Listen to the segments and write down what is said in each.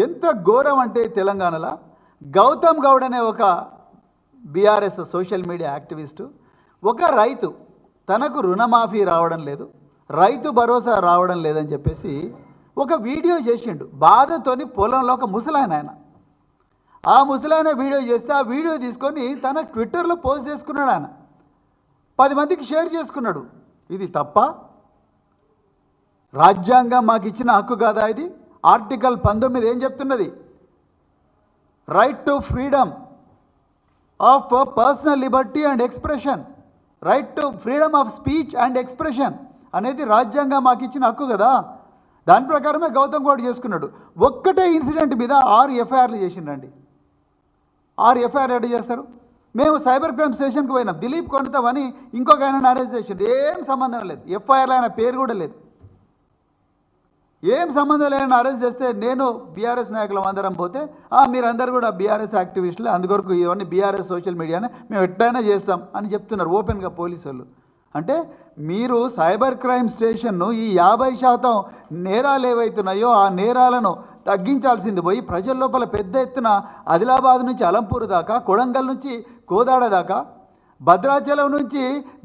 ఎంత ఘోరం అంటే తెలంగాణలో గౌతమ్ గౌడ్ అనే ఒక బీఆర్ఎస్ సోషల్ మీడియా యాక్టివిస్టు ఒక రైతు తనకు రుణమాఫీ రావడం లేదు, రైతు భరోసా రావడం లేదని చెప్పేసి ఒక వీడియో చేసిండు. బాధతోని పొలంలో ఒక ముసలాయన ఆ ముసలాయన వీడియో చేస్తే ఆ వీడియో తీసుకొని తన ట్విట్టర్లో పోస్ట్ చేసుకున్నాడు. ఆయన 10 మందికి షేర్ చేసుకున్నాడు. ఇది తప్ప? రాజ్యాంగం మాకు ఇచ్చిన హక్కు కాదా ఇది? ఆర్టికల్ 19 ఏం చెప్తున్నది? Right to freedom of personal Liberty and expression, right to freedom of speech and expression అనేది రాజ్యాంగం మాకు ఇచ్చిన హక్కు కదా. దాని ప్రకారమే గౌతమ్ గౌడ్ చేసుకున్నాడు. ఒక్కటే ఇన్సిడెంట్ మీద 6 ఎఫ్ఐఆర్లు చేసిండండి. 6 ఎఫ్ఐఆర్ ఎడ్ చేస్తారు. మేము సైబర్ క్రైమ్ స్టేషన్కి పోయినాం. దిలీప్ కొండతవని ఇంకొక ఆయన అరెస్ట్ చేసిండు. ఏం సంబంధం లేదు, ఎఫ్ఐఆర్లో ఆయన పేరు కూడా లేదు. ఏం సంబంధం లేని అరెస్ట్ చేస్తే నేను బీఆర్ఎస్ నాయకులం అందరం పోతే మీరందరూ కూడా బీఆర్ఎస్ యాక్టివిస్టులు, అందుకొరకు ఇవన్నీ బీఆర్ఎస్ సోషల్ మీడియానే మేము ఎట్లయినా చేస్తాం అని చెప్తున్నారు ఓపెన్గా పోలీసు వాళ్ళు. అంటే మీరు సైబర్ క్రైమ్ స్టేషన్ను ఈ 50% నేరాలు ఏవైతున్నాయో ఆ నేరాలను తగ్గించాల్సింది పోయి ప్రజల లోపల పెద్ద ఎత్తున ఆదిలాబాద్ నుంచి అలంపూర్ దాకా, కొడంగల్ నుంచి కోదాడ దాకా, భద్రాచలం నుంచి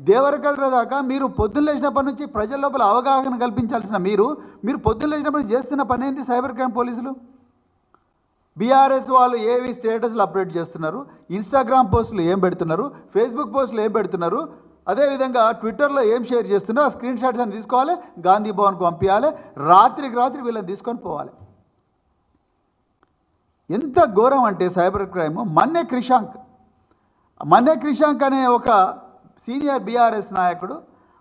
దేవరకద్ర దాకా మీరు పొద్దున్న లేచినప్పటి నుంచి ప్రజల లోపల అవగాహన కల్పించాల్సిన మీరు పొద్దున్న లేచినప్పుడు చేస్తున్న పని ఏంటి? సైబర్ క్రైమ్ పోలీసులు బీఆర్ఎస్ వాళ్ళు ఏవి స్టేటస్లు అప్డేట్ చేస్తున్నారు, ఇన్స్టాగ్రామ్ పోస్టులు ఏం పెడుతున్నారు, ఫేస్బుక్ పోస్టులు ఏం పెడుతున్నారు, అదేవిధంగా ట్విట్టర్లో ఏం షేర్ చేస్తున్నారు, ఆ స్క్రీన్ షాట్స్ అని తీసుకోవాలి, గాంధీ భవన్కు పంపించాలి, రాత్రికి రాత్రి వీళ్ళని తీసుకొని పోవాలి. ఎంత ఘోరం అంటే సైబర్ క్రైమ్. మన్నే క్రిషాంక్ అనే ఒక సీనియర్ బీఆర్ఎస్ నాయకుడు,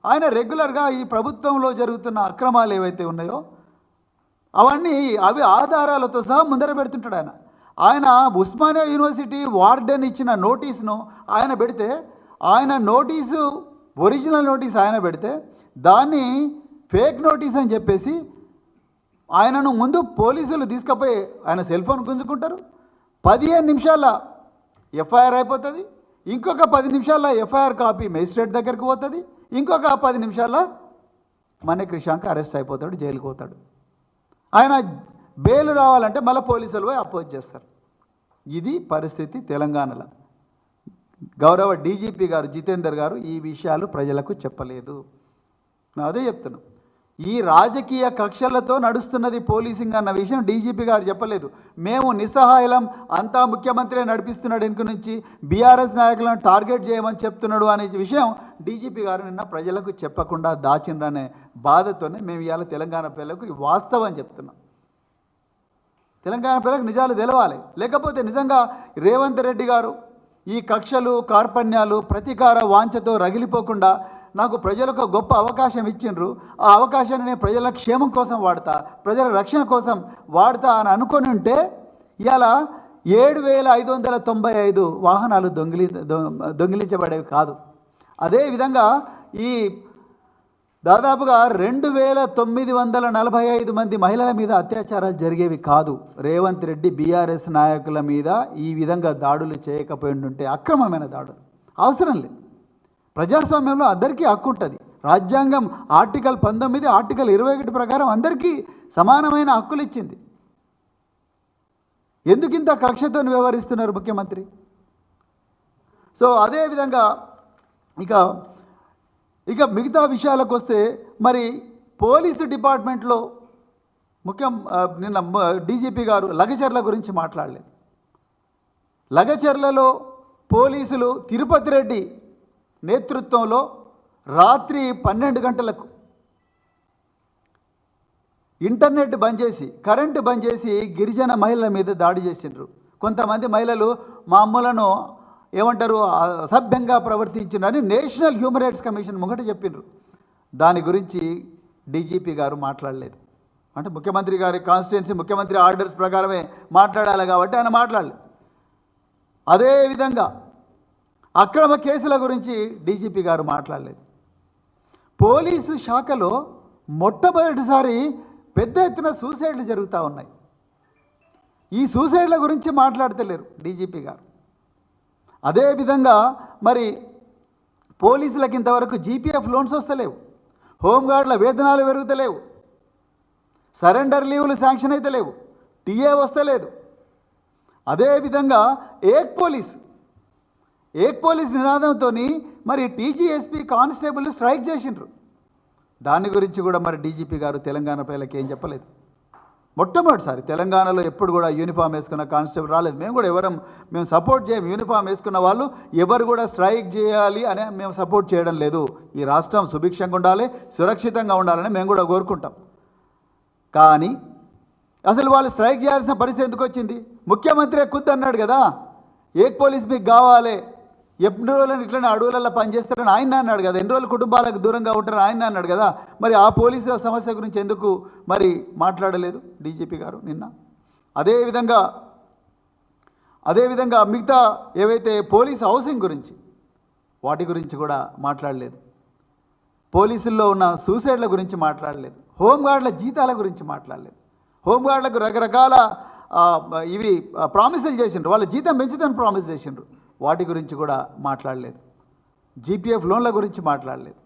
ఆయన రెగ్యులర్గా ఈ ప్రభుత్వంలో జరుగుతున్న అక్రమాలు ఏవైతే ఉన్నాయో అవి ఆధారాలతో సహా ముందర పెడుతుంటాడు. ఆయన ఉస్మానియా యూనివర్సిటీ వార్డెన్ ఇచ్చిన నోటీస్ను ఆయన పెడితే, ఆయన నోటీసు ఒరిజినల్ నోటీస్ ఆయన పెడితే దాన్ని ఫేక్ నోటీస్ అని చెప్పేసి ఆయనను ముందు పోలీసులు తీసుకుపోయి ఆయన సెల్ ఫోన్ గుంజుకుంటారు. 15 నిమిషాల్లో ఎఫ్ఐఆర్ అయిపోతుంది. ఇంకొక 10 నిమిషాల్లో ఎఫ్ఐఆర్ కాపీ మేజిస్ట్రేట్ దగ్గరికి పోతుంది. ఇంకొక 10 నిమిషాల్లో మన్నే క్రిషాంక్ అరెస్ట్ అయిపోతాడు, జైలుకు పోతాడు. ఆయన బెయిల్ రావాలంటే మళ్ళీ పోలీసులు పోయి అపోజ్ చేస్తారు. ఇది పరిస్థితి తెలంగాణలో. గౌరవ డీజీపీ గారు జితేందర్ గారు ఈ విషయాలు ప్రజలకు చెప్పలేదు. అదే చెప్తున్నాం, ఈ రాజకీయ కక్షలతో నడుస్తున్నది పోలీసింగ్ అన్న విషయం డీజీపీ గారు చెప్పలేదు. మేము నిస్సహాయం, అంతా ముఖ్యమంత్రి నడిపిస్తున్నాడు, ఇంక నుంచి బీఆర్ఎస్ నాయకులను టార్గెట్ చేయమని చెప్తున్నాడు అనే విషయం డీజీపీ గారు నిన్న ప్రజలకు చెప్పకుండా దాచిండ్రనే బాధతోనే మేము ఇవాళ తెలంగాణ పిల్లలకు ఈ వాస్తవం చెప్తున్నాం. తెలంగాణ పిల్లలకు నిజాలు తెలవాలి. లేకపోతే నిజంగా రేవంత్ రెడ్డి గారు ఈ కక్షలు, కార్పణ్యాలు, ప్రతీకార వాంఛతో రగిలిపోకుండా నాకు ప్రజలకు గొప్ప అవకాశం ఇచ్చిండ్రు, ఆ అవకాశాన్ని నేను ప్రజల క్షేమం కోసం వాడతా, ప్రజల రక్షణ కోసం వాడతా అని అనుకొని ఉంటే ఇవాళ 7,595 వాహనాలు దొంగిలించబడేవి కాదు. అదేవిధంగా ఈ దాదాపుగా 2,945 మంది మహిళల మీద అత్యాచారాలు జరిగేవి కాదు. రేవంత్ రెడ్డి బీఆర్ఎస్ నాయకుల మీద ఈ విధంగా దాడులు చేయకపోయింటే, అక్రమమైన దాడులు అవసరం లేదు. ప్రజాస్వామ్యంలో అందరికీ హక్కు ఉంటుంది. రాజ్యాంగం ఆర్టికల్ 19, ఆర్టికల్ 21 ప్రకారం అందరికీ సమానమైన హక్కులు ఇచ్చింది. ఎందుకింత కక్షతో వ్యవహరిస్తున్నారు ముఖ్యమంత్రి? సో అదేవిధంగా ఇక మిగతా విషయాలకు వస్తే, మరి పోలీసు డిపార్ట్మెంట్లో నిన్న డీజీపీ గారు లగచర్ల గురించి మాట్లాడలేదు. లగచర్లలో పోలీసులు తిరుపతి రెడ్డి నేతృత్వంలో రాత్రి 12 గంటలకు ఇంటర్నెట్ బంద్ చేసి, కరెంటు బంద్ చేసి గిరిజన మహిళల మీద దాడి చేసిండ్రు. కొంతమంది మహిళలు మా అమ్మలను ఏమంటారు అసభ్యంగా ప్రవర్తించినని నేషనల్ హ్యూమన్ రైట్స్ కమిషన్ ముంగట చెప్పిండ్రు. దాని గురించి డీజీపీ గారు మాట్లాడలేదు. అంటే ముఖ్యమంత్రి గారి కాన్స్టిట్యున్సీ, ముఖ్యమంత్రి ఆర్డర్స్ ప్రకారమే మాట్లాడాలి కాబట్టి ఆయన మాట్లాడలేదు. అదేవిధంగా అక్రమ కేసుల గురించి డీజీపీ గారు మాట్లాడలేదు. పోలీసు శాఖలో మొట్టమొదటిసారి పెద్ద ఎత్తున సూసైడ్లు జరుగుతూ ఉన్నాయి. ఈ సూసైడ్ల గురించి మాట్లాడతలేరు డీజీపీ గారు. అదేవిధంగా మరి పోలీసులకు ఇంతవరకు జీపీఎఫ్ లోన్స్ వస్తలేవు, హోంగార్డుల వేతనాలు పెరుగుతలేవు, సరెండర్ లీవులు శాంక్షన్ అయితే లేవు, టీఏ వస్తలేదు. అదేవిధంగా ఏక్ పోలీస్ నినాదంతో మరి టీజీఎస్పీ కానిస్టేబుల్ స్ట్రైక్ చేసిండ్రు. దాని గురించి కూడా మరి డీజీపీ గారు తెలంగాణ ప్రజలకు ఏం చెప్పలేదు. మొట్టమొదటిసారి తెలంగాణలో ఎప్పుడు కూడా యూనిఫామ్ వేసుకున్న కానిస్టేబుల్ రాలేదు. మేము సపోర్ట్ చేయం. యూనిఫామ్ వేసుకున్న వాళ్ళు ఎవరు కూడా స్ట్రైక్ చేయాలి అని మేము సపోర్ట్ చేయడం లేదు. ఈ రాష్ట్రం సుభిక్షంగా ఉండాలి, సురక్షితంగా ఉండాలని మేము కూడా కోరుకుంటాం. కానీ అసలు వాళ్ళు స్ట్రైక్ చేయాల్సిన పరిస్థితి ఎందుకు వచ్చింది? ముఖ్యమంత్రి ఖుద్దు అన్నాడు కదా, ఏక్ పోలీస్ మీకు కావాలి, ఎన్ని రోజులని ఇట్లనే అడవులలో పనిచేస్తారని ఆయన అన్నాడు కదా, ఎన్ని రోజులు కుటుంబాలకు దూరంగా ఉంటారని ఆయన అన్నాడు కదా. మరి ఆ పోలీసు సమస్య గురించి ఎందుకు మరి మాట్లాడలేదు డీజీపీ గారు నిన్న? అదేవిధంగా మిగతా ఏవైతే పోలీస్ హౌసింగ్ గురించి వాటి గురించి కూడా మాట్లాడలేదు. పోలీసుల్లో ఉన్న సూసైడ్ల గురించి మాట్లాడలేదు. హోంగార్డుల జీతాల గురించి మాట్లాడలేదు. హోంగార్డులకు రకరకాల ఇవి ప్రామిసులు చేసిండ్రు, వాళ్ళ జీతం పెంచుదని ప్రామిస్ చేసిండ్రు. వాటి గురించి కూడా మాట్లాడలేదు. జీపీఎఫ్ లోన్ల గురించి మాట్లాడలేదు.